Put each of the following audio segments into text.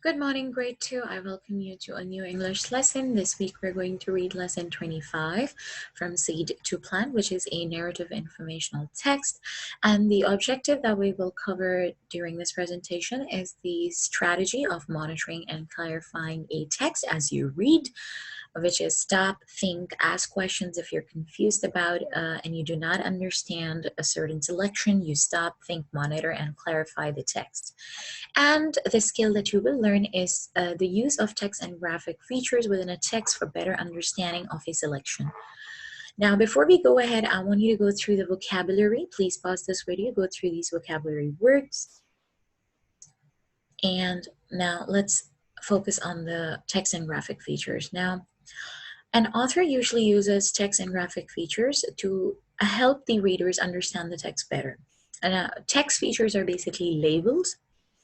Good morning, grade 2. I welcome you to a new English lesson. This week we're going to read lesson 25 from Seed to Plant, which is a narrative informational text. And the objective that we will cover during this presentation is the strategy of monitoring and clarifying a text as you read, which is stop, think, ask questions if you're confused about and you do not understand a certain selection. You stop, think, monitor, and clarify the text. And the skill that you will learn is the use of text and graphic features within a text for better understanding of a selection. Now, before we go ahead, I want you to go through the vocabulary. Please pause this video, go through these vocabulary words. And now let's focus on the text and graphic features. Now, an author usually uses text and graphic features to help the readers understand the text better. And text features are basically labels,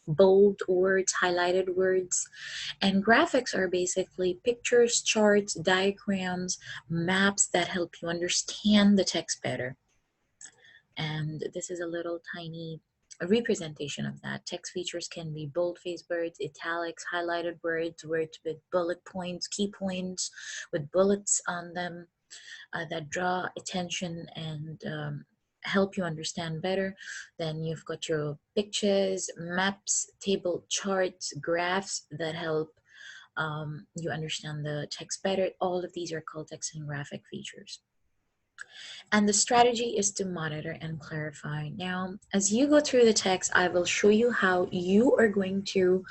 bold words, highlighted words, and graphics are basically pictures, charts, diagrams, maps that help you understand the text better. And this is a little tiny representation of that. Text features can be bold-faced words, italics, highlighted words, words with bullet points, key points with bullets on them that draw attention and help you understand better. Then you've got your pictures, maps, table charts, graphs that help you understand the text better. All of these are called text and graphic features. And the strategy is to monitor and clarify. Now, as you go through the text, I will show you how you are going to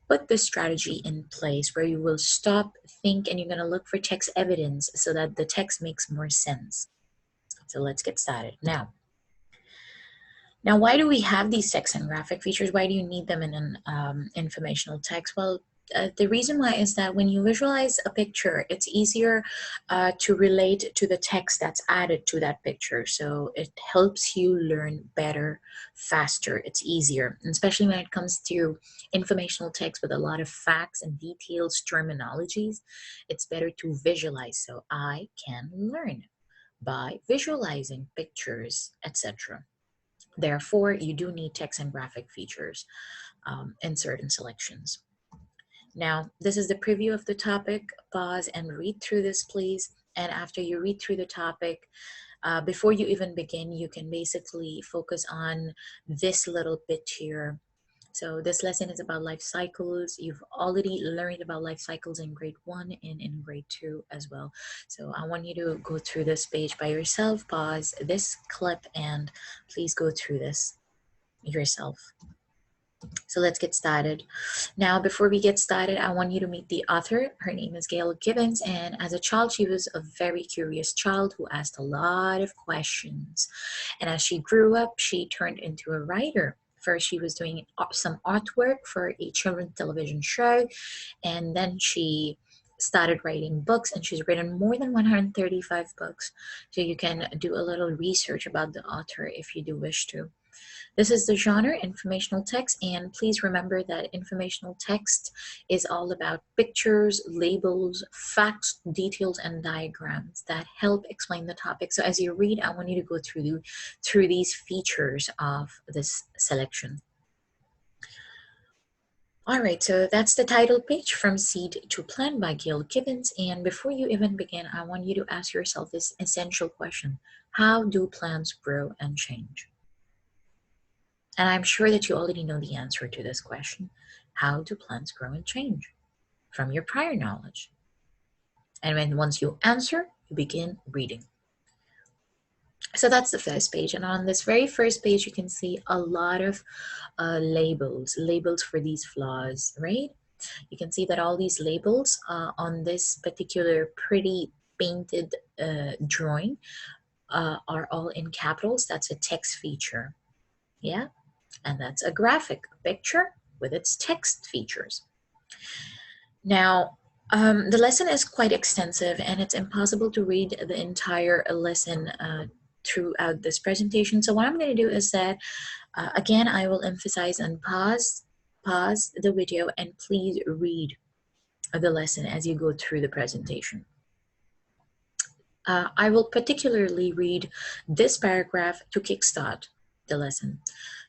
put the strategy in place where you will stop, think, and you're going to look for text evidence so that the text makes more sense. So let's get started. Now, why do we have these text and graphic features? Why do you need them in an informational text? Well, the reason why is that when you visualize a picture, it's easier to relate to the text that's added to that picture. So it helps you learn better, faster. It's easier, and especially when it comes to informational text with a lot of facts and details, terminologies. It's better to visualize. So I can learn by visualizing pictures, etc. Therefore, you do need text and graphic features in certain selections. Now, this is the preview of the topic. Pause and read through this, please. And after you read through the topic, before you even begin, you can basically focus on this little bit here. So this lesson is about life cycles. You've already learned about life cycles in grade 1 and in grade 2 as well. So I want you to go through this page by yourself, pause this clip, and please go through this yourself. So let's get started. Now, before we get started, I want you to meet the author. Her name is Gail Gibbons, and as a child, she was a very curious child who asked a lot of questions. And as she grew up, she turned into a writer. First, she was doing some artwork for a children's television show, and then she started writing books, and she's written more than 135 books. So you can do a little research about the author if you do wish to. This is the genre, informational text, and please remember that informational text is all about pictures, labels, facts, details, and diagrams that help explain the topic. So as you read, I want you to go through these features of this selection. All right, so that's the title page, From Seed to Plant by Gail Gibbons. And before you even begin, I want you to ask yourself this essential question: how do plants grow and change? And I'm sure that you already know the answer to this question. How do plants grow and change? From your prior knowledge. And once you answer, you begin reading. So that's the first page. And on this very first page, you can see a lot of labels for these flowers, right? You can see that all these labels on this particular pretty painted drawing are all in capitals. That's a text feature, yeah? And that's a graphic picture with its text features. Now, the lesson is quite extensive, and it's impossible to read the entire lesson throughout this presentation. So what I'm going to do is that, again, I will emphasize and pause the video, and please read the lesson as you go through the presentation. I will particularly read this paragraph to kickstart the lesson.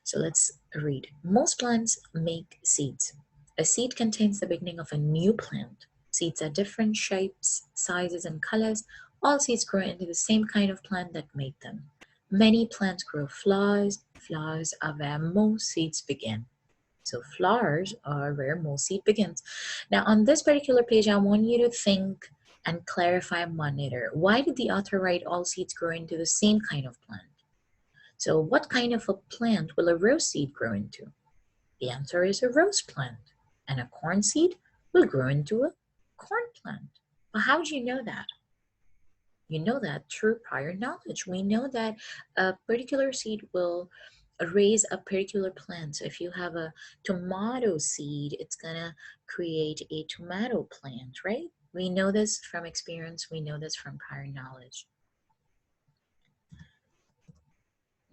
So let's read. Most plants make seeds. A seed contains the beginning of a new plant. Seeds are different shapes, sizes, and colors. All seeds grow into the same kind of plant that made them. Many plants grow flowers. Flowers are where most seeds begin. So flowers are where most seed begins. Now on this particular page, I want you to think and clarify, monitor. Why did the author write all seeds grow into the same kind of plant? So what kind of a plant will a rose seed grow into? The answer is a rose plant. And a corn seed will grow into a corn plant. But how do you know that? You know that through prior knowledge. We know that a particular seed will raise a particular plant. So if you have a tomato seed, it's gonna create a tomato plant, right? We know this from experience, we know this from prior knowledge.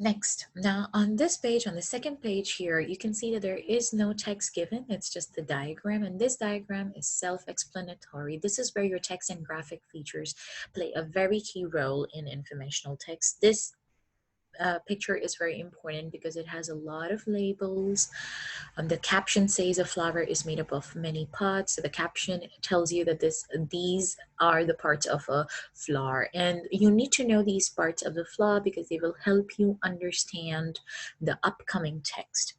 Next, now on this page, on the second page here, you can see that there is no text given. It's just the diagram, and this diagram is self-explanatory. This is where your text and graphic features play a very key role in informational text. This picture is very important because it has a lot of labels. The caption says a flower is made up of many parts. So the caption tells you that these are the parts of a flower, and you need to know these parts of the flower because they will help you understand the upcoming text.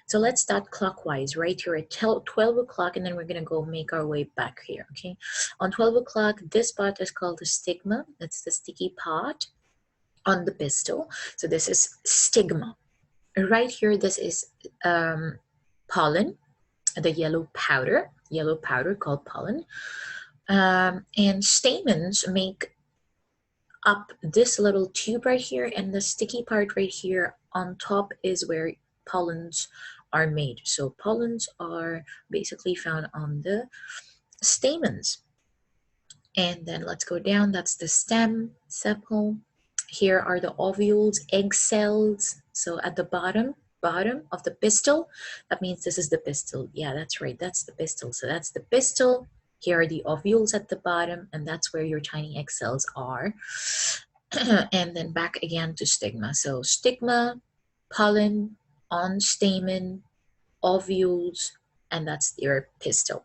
So let's start clockwise right here at 12 o'clock, and then we're going to go make our way back here. Okay, on 12 o'clock, this part is called the stigma. That's the sticky part on the pistil. So this is stigma. Right here, this is pollen, the yellow powder called pollen. And stamens make up this little tube right here, and the sticky part right here on top is where pollens are made. So pollens are basically found on the stamens. And then let's go down. That's the stem, sepal. Here are the ovules, egg cells. So at the bottom of the pistil, that means this is the pistil. Yeah, that's right. That's the pistil. So that's the pistil. Here are the ovules at the bottom, and that's where your tiny egg cells are. And then back again to stigma. So stigma, pollen, on stamen, ovules, and that's your pistil.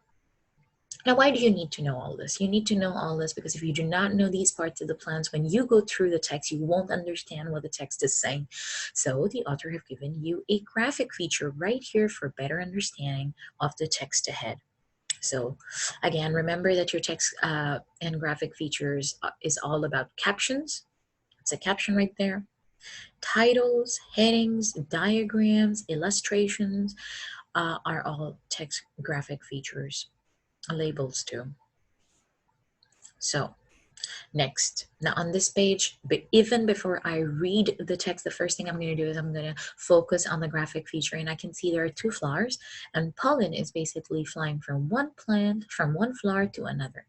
Now, why do you need to know all this? You need to know all this because if you do not know these parts of the plants, when you go through the text, you won't understand what the text is saying. So the author have given you a graphic feature right here for better understanding of the text ahead. So again, remember that your text and graphic features is all about captions. It's a caption right there. Titles, headings, diagrams, illustrations are all text graphic features. Labels too. So next, now on this page, but even before I read the text, the first thing I'm going to do is I'm going to focus on the graphic feature, and I can see there are two flowers, and pollen is basically flying from one plant, from one flower to another.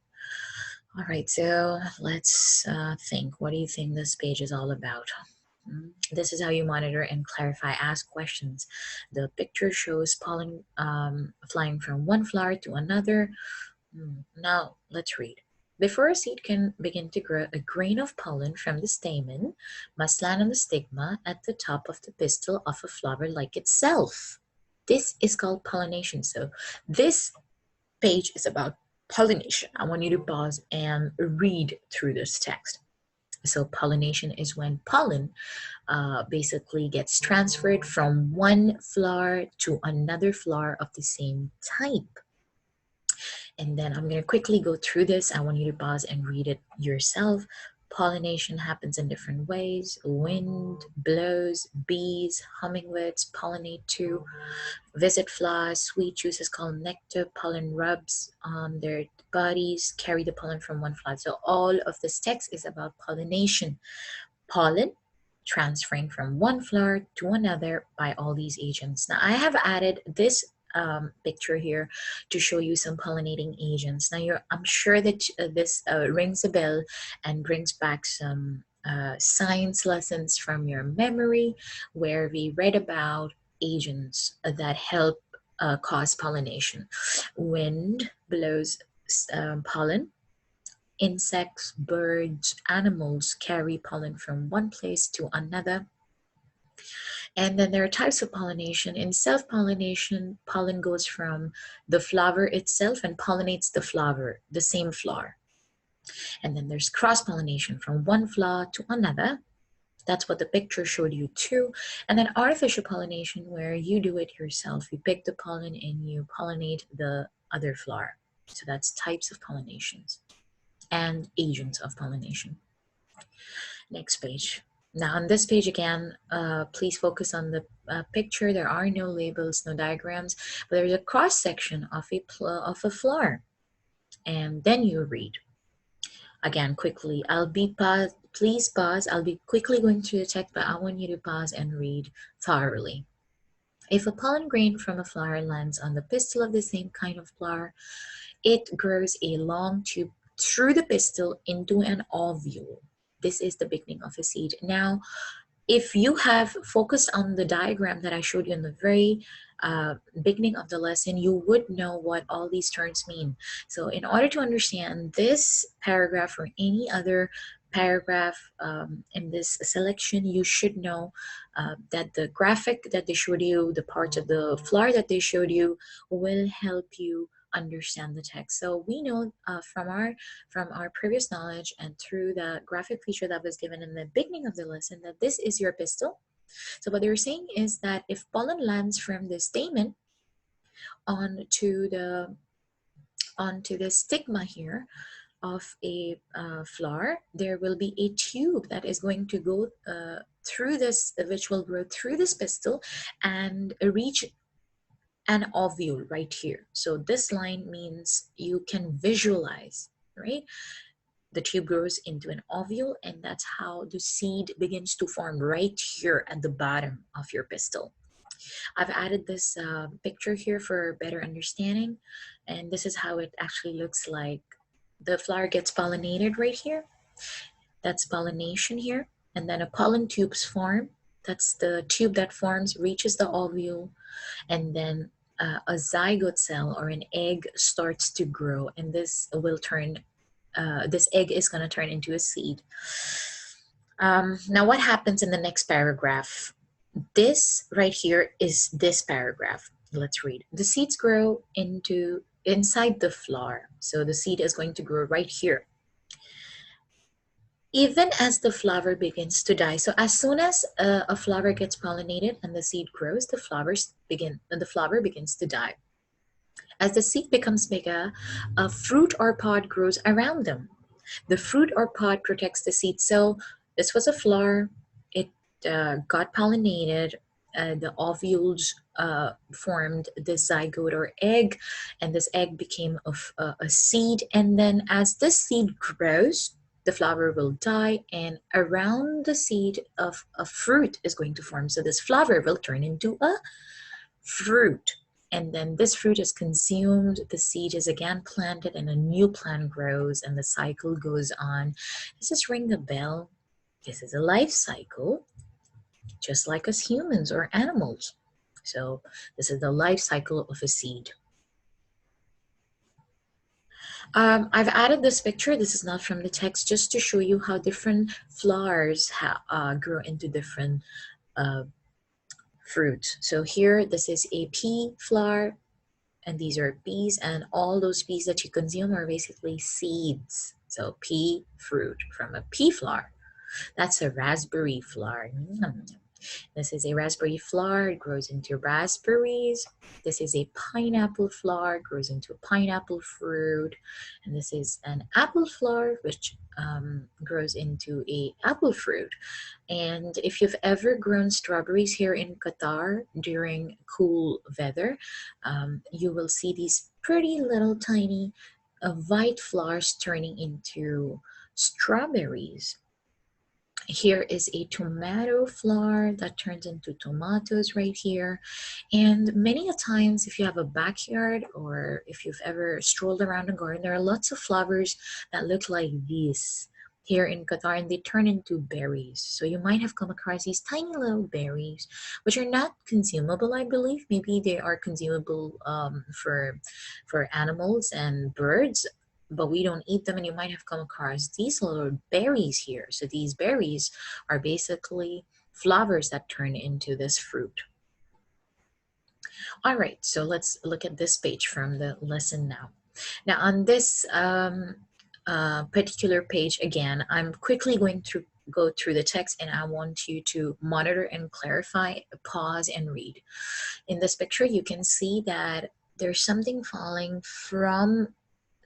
All right, so let's think. What do you think this page is all about? This is how you monitor and clarify, ask questions. The picture shows pollen flying from one flower to another. Now let's read. Before a seed can begin to grow, a grain of pollen from the stamen must land on the stigma at the top of the pistil of a flower like itself. This is called pollination. So this page is about pollination. I want you to pause and read through this text. So pollination is when pollen basically gets transferred from one flower to another flower of the same type. And then I'm going to quickly go through this. I want you to pause and read it yourself. Pollination happens in different ways. Wind blows, bees, hummingbirds pollinate too. Visit flies, sweet juices called nectar, pollen rubs on their bodies, carry the pollen from one flower. So all of this text is about pollination. Pollen transferring from one flower to another by all these agents. Now I have added this picture here to show you some pollinating agents. Now I'm sure that this rings a bell and brings back some science lessons from your memory where we read about agents that help cause pollination. Wind blows pollen. Insects, birds, animals carry pollen from one place to another. And then there are types of pollination. In self-pollination, pollen goes from the flower itself and pollinates the flower, the same flower. And then there's cross-pollination from one flower to another. That's what the picture showed you too. And then artificial pollination, where you do it yourself. You pick the pollen and you pollinate the other flower. So that's types of pollinations and agents of pollination. Next page. Now on this page again, please focus on the picture. There are no labels, no diagrams, but there's a cross section of a flower. And then you read. Again, quickly, please pause. I'll be quickly going through the text, but I want you to pause and read thoroughly. If a pollen grain from a flower lands on the pistil of the same kind of flower, it grows a long tube through the pistil into an ovule. This is the beginning of a seed. Now, if you have focused on the diagram that I showed you in the very beginning of the lesson, you would know what all these terms mean. So in order to understand this paragraph or any other paragraph in this selection, you should know that the graphic that they showed you, the parts of the flower that they showed you, will help you understand the text. So we know from our previous knowledge and through the graphic feature that was given in the beginning of the lesson that this is your pistil. So what they're saying is that if pollen lands from the stamen onto the stigma here of a flower, there will be a tube that is going to go through this, which will grow through this pistil and reach an ovule right here. So this line means you can visualize, right? The tube grows into an ovule, and that's how the seed begins to form right here at the bottom of your pistil. I've added this picture here for better understanding, and this is how it actually looks like. The flower gets pollinated right here. That's pollination here. And then a pollen tubes form. That's the tube that forms, reaches the ovule, and then a zygote cell or an egg starts to grow, and this will turn this egg is going to turn into a seed. Now what happens in the next paragraph? This right here is this paragraph. Let's read. The seeds grow inside the flower. So the seed is going to grow right here. Even as the flower begins to die. So as soon as a flower gets pollinated and the seed grows, the flower begins to die. As the seed becomes bigger, a fruit or pod grows around them. The fruit or pod protects the seed. So this was a flower. It got pollinated. The ovules formed the zygote or egg, and this egg became a seed. And then as this seed grows, the flower will die, and around the seed of a fruit is going to form. So this flower will turn into a fruit. And then this fruit is consumed, the seed is again planted, and a new plant grows, and the cycle goes on. Does this ring a bell? This is a life cycle, just like us humans or animals. So this is the life cycle of a seed. I've added this picture. This is not from the text, just to show you how different flowers grow into different fruits. So here, this is a pea flower, and these are peas, and all those peas that you consume are basically seeds. So pea fruit from a pea flower. That's a raspberry flower. This is a raspberry flower, it grows into raspberries. This is a pineapple flower, grows into a pineapple fruit. And this is an apple flower, which grows into a apple fruit. And if you've ever grown strawberries here in Qatar during cool weather, you will see these pretty little tiny white flowers turning into strawberries. Here is a tomato flower that turns into tomatoes right here. And many a times, if you have a backyard or if you've ever strolled around a garden, there are lots of flowers that look like this here in Qatar, and they turn into berries. So you might have come across these tiny little berries, which are not consumable, I believe. Maybe they are consumable for animals and birds, but we don't eat them, and you might have come across these little berries here. So these berries are basically flowers that turn into this fruit. All right, so let's look at this page from the lesson now. Now on this particular page, again, I'm quickly going to go through the text, and I want you to monitor and clarify, pause and read. In this picture, you can see that there's something falling from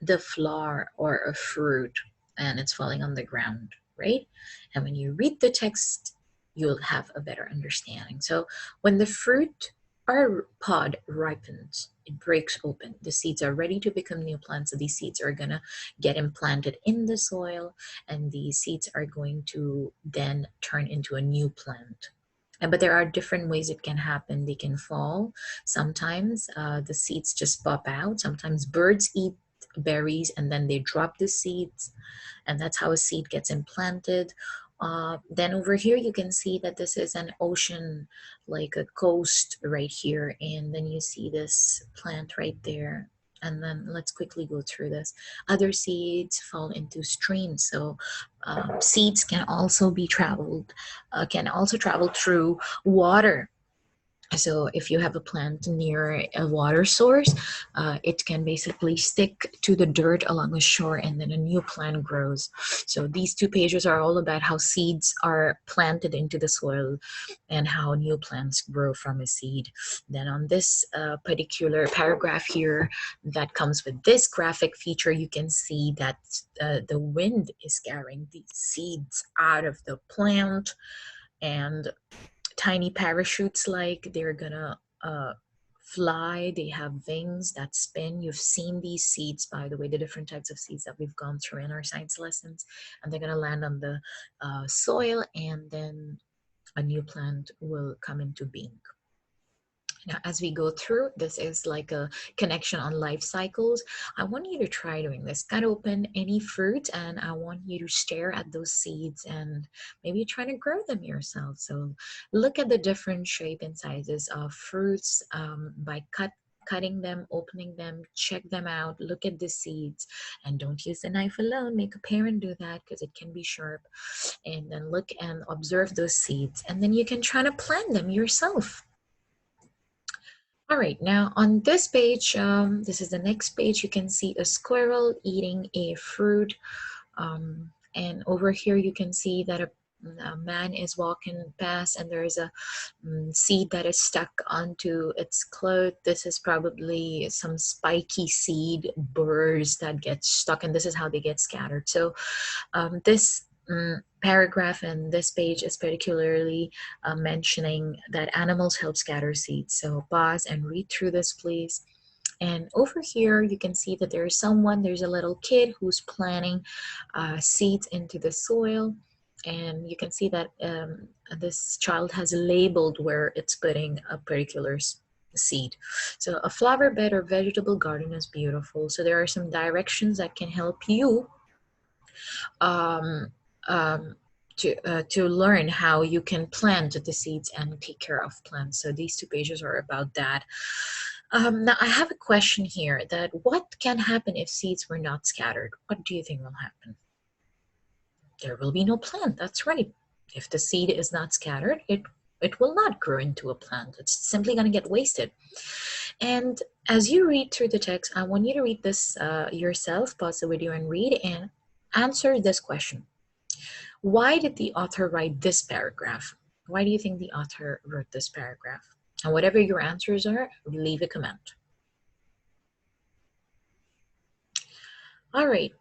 the flower or a fruit, and it's falling on the ground, right? And when you read the text, you'll have a better understanding. So when the fruit or pod ripens, it breaks open. The seeds are ready to become new plants. So these seeds are gonna get implanted in the soil, and these seeds are going to then turn into a new plant. But there are different ways it can happen. They can fall. Sometimes the seeds just pop out. Sometimes birds eat berries and then they drop the seeds, and that's how a seed gets implanted. Then over here you can see that this is an ocean, like a coast right here, and then you see this plant right there. And then let's quickly go through this. Other seeds fall into streams, so seeds can also be traveled, can also travel through water. So if you have a plant near a water source, it can basically stick to the dirt along the shore, and then a new plant grows. So these two pages are all about how seeds are planted into the soil and how new plants grow from a seed. Then on this particular paragraph here that comes with this graphic feature, you can see that the wind is carrying these seeds out of the plant, and tiny parachutes, like they're gonna fly. They have wings that spin. You've seen these seeds, by the way, the different types of seeds that we've gone through in our science lessons, and they're gonna land on the soil, and then a new plant will come into being. Now, as we go through, this is like a connection on life cycles. I want you to try doing this. Cut open any fruit, and I want you to stare at those seeds and maybe try to grow them yourself. So look at the different shape and sizes of fruits by cutting them, opening them, check them out, look at the seeds, and don't use the knife alone. Make a parent do that because it can be sharp. And then look and observe those seeds, and then you can try to plant them yourself. All right, now on this page, this is the next page, you can see a squirrel eating a fruit. And over here you can see that a man is walking past, and there is a seed that is stuck onto its cloth. This is probably some spiky seed burrs that get stuck, and this is how they get scattered. So this paragraph and this page is particularly mentioning that animals help scatter seeds. So pause and read through this, please. And over here, you can see that there's a little kid who's planting seeds into the soil. And you can see that this child has labeled where it's putting a particular seed. So a flower bed or vegetable garden is beautiful. So there are some directions that can help you um, to learn how you can plant the seeds and take care of plants. So these two pages are about that. Now I have a question here, that what can happen if seeds were not scattered? What do you think will happen? There will be no plant. That's right. If the seed is not scattered, it will not grow into a plant. It's simply going to get wasted. And as you read through the text, I want you to read this yourself, pause the video and read, and answer this question. Why did the author write this paragraph? Why do you think the author wrote this paragraph? And whatever your answers are, leave a comment. All right.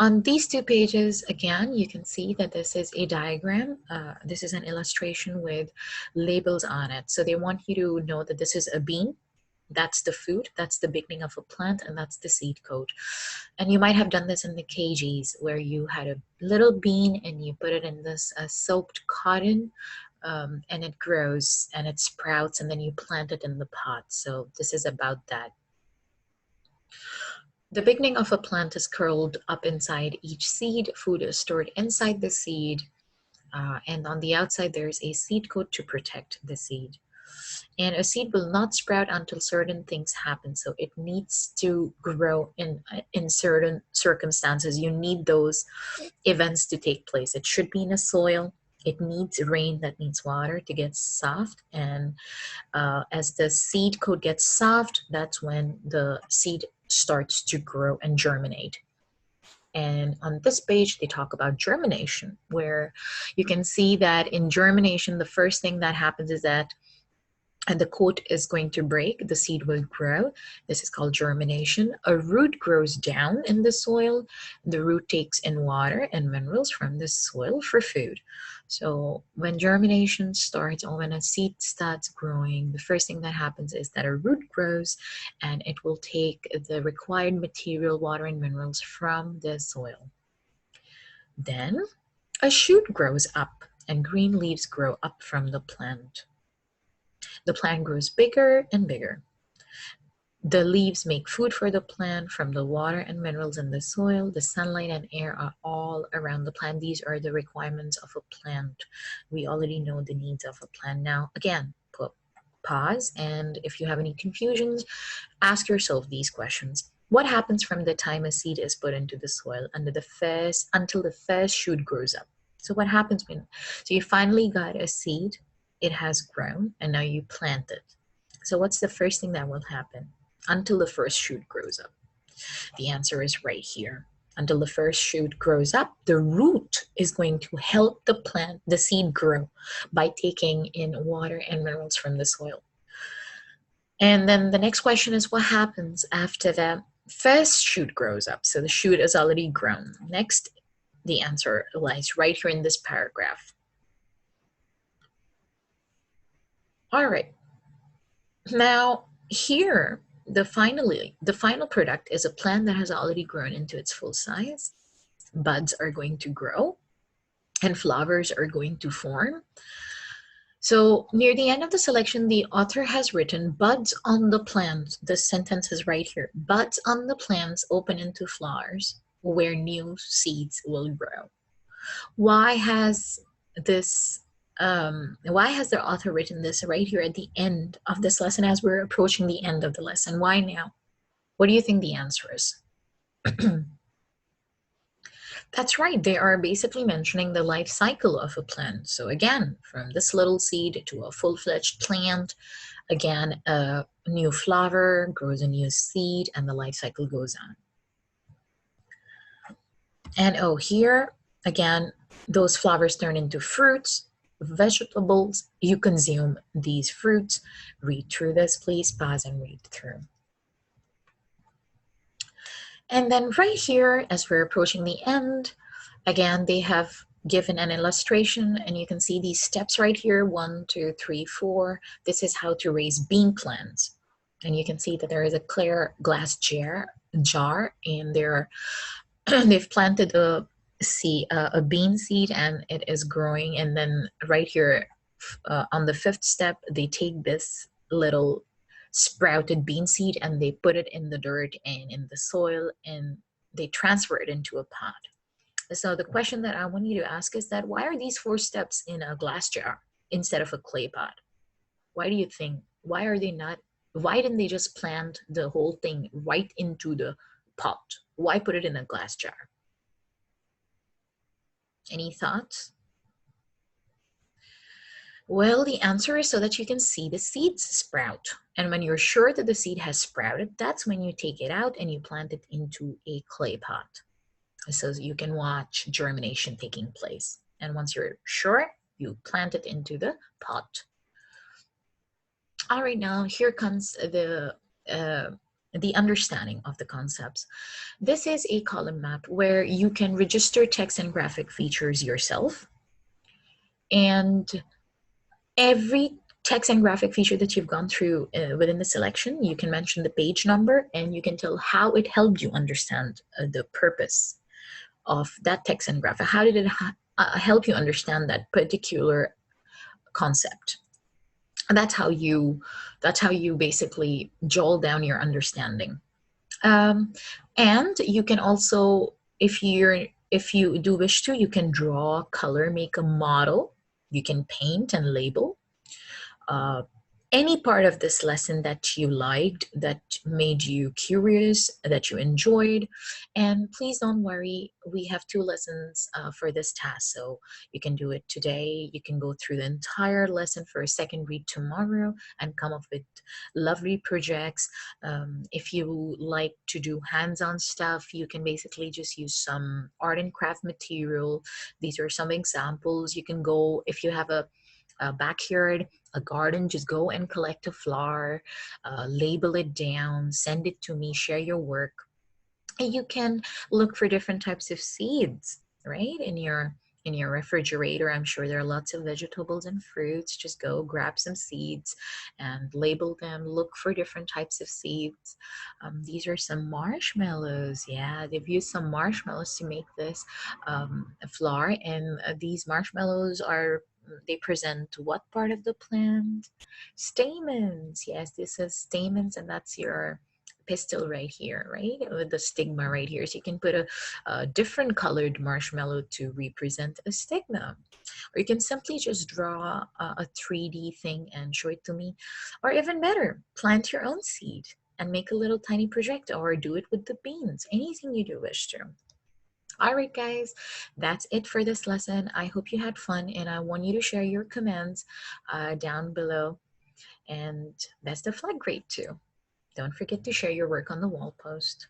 On these two pages, again, you can see that this is a diagram. This is an illustration with labels on it. So they want you to know that this is a bean. That's the food, that's the beginning of a plant, and that's the seed coat. And you might have done this in the KGs, where you had a little bean and you put it in this soaked cotton, and it grows and it sprouts, and then you plant it in the pot. So this is about that. The beginning of a plant is curled up inside each seed. Food is stored inside the seed, and on the outside there's a seed coat to protect the seed. And a seed will not sprout until certain things happen. So it needs to grow in certain circumstances. You need those events to take place. It should be in a soil. It needs rain, that needs water to get soft. And as the seed coat gets soft, that's when the seed starts to grow and germinate. And on this page, they talk about germination, where you can see that in germination, the first thing that happens is that and the coat is going to break, the seed will grow. This is called germination. A root grows down in the soil. The root takes in water and minerals from the soil for food. So when germination starts, or when a seed starts growing, the first thing that happens is that a root grows and it will take the required material, water and minerals from the soil. Then a shoot grows up and green leaves grow up from the plant. The plant grows bigger and bigger. The leaves make food for the plant from the water and minerals in the soil. The sunlight and air are all around the plant. These are the requirements of a plant. We already know the needs of a plant. Now, again, pause, and if you have any confusions, ask yourself these questions. What happens from the time a seed is put into the soil until the first shoot grows up? So what happens so you finally got a seed, it has grown, and now you plant it. So what's the first thing that will happen until the first shoot grows up? The answer is right here. Until the first shoot grows up, the root is going to help the seed grow by taking in water and minerals from the soil. And then the next question is, what happens after the first shoot grows up? So the shoot is already grown. Next, the answer lies right here in this paragraph. All right. Now, here, the final product is a plant that has already grown into its full size. Buds are going to grow and flowers are going to form. So near the end of the selection, the author has written, buds on the plants. The sentence is right here. Buds on the plants open into flowers where new seeds will grow. Why has the author written this right here at the end of this lesson as we're approaching the end of the lesson? Why now? What do you think the answer is? That's right. They are basically mentioning the life cycle of a plant. So again, from this little seed to a full-fledged plant, again, a new flower grows a new seed and the life cycle goes on. And here, again, those flowers turn into fruits, vegetables. You consume these fruits. Read through this, please. Pause and read through. And then right here, as we're approaching the end, again, they have given an illustration and you can see these steps right here, 1, 2, 3, 4. This is how to raise bean plants. And you can see that there is a clear glass jar and they've planted a bean seed and it is growing. And then right here on the 5th step, they take this little sprouted bean seed and they put it in the dirt and in the soil and they transfer it into a pot. So the question that I want you to ask is that why are these 4 steps in a glass jar instead of a clay pot? Why do you think? Why didn't they just plant the whole thing right into the pot? Why put it in a glass jar? Any thoughts? Well, the answer is so that you can see the seeds sprout. And when you're sure that the seed has sprouted, that's when you take it out and you plant it into a clay pot. So you can watch germination taking place. And once you're sure, you plant it into the pot. All right, now here comes the understanding of the concepts. This is a column map where you can register text and graphic features yourself. And every text and graphic feature that you've gone through within the selection, you can mention the page number and you can tell how it helped you understand the purpose of that text and graphic. How did it help you understand that particular concept? And that's how you basically jolt down your understanding. And you can also, if you do wish to, you can draw, color, make a model. You can paint and label. any part of this lesson that you liked, that made you curious, that you enjoyed. And please don't worry, we have two lessons for this task. So you can do it today. You can go through the entire lesson for a second read tomorrow and come up with lovely projects. If you like to do hands on stuff, you can basically just use some art and craft material. These are some examples. You can go, if you have a backyard, a garden, just go and collect a flower, label it down, send it to me, share your work. And you can look for different types of seeds, right? In your refrigerator, I'm sure there are lots of vegetables and fruits. Just go grab some seeds and label them. Look for different types of seeds. These are some marshmallows. Yeah, they've used some marshmallows to make this flour, and these marshmallows are, they present what part of the plant? Stamens. Yes, this is stamens, and that's your pistil right here, right? With the stigma right here. So you can put a different colored marshmallow to represent a stigma. Or you can simply just draw a 3D thing and show it to me. Or even better, plant your own seed and make a little tiny project, or do it with the beans. Anything you do wish to. All right, guys, that's it for this lesson. I hope you had fun, and I want you to share your comments down below. And best of luck, grade 2. Don't forget to share your work on the wall post.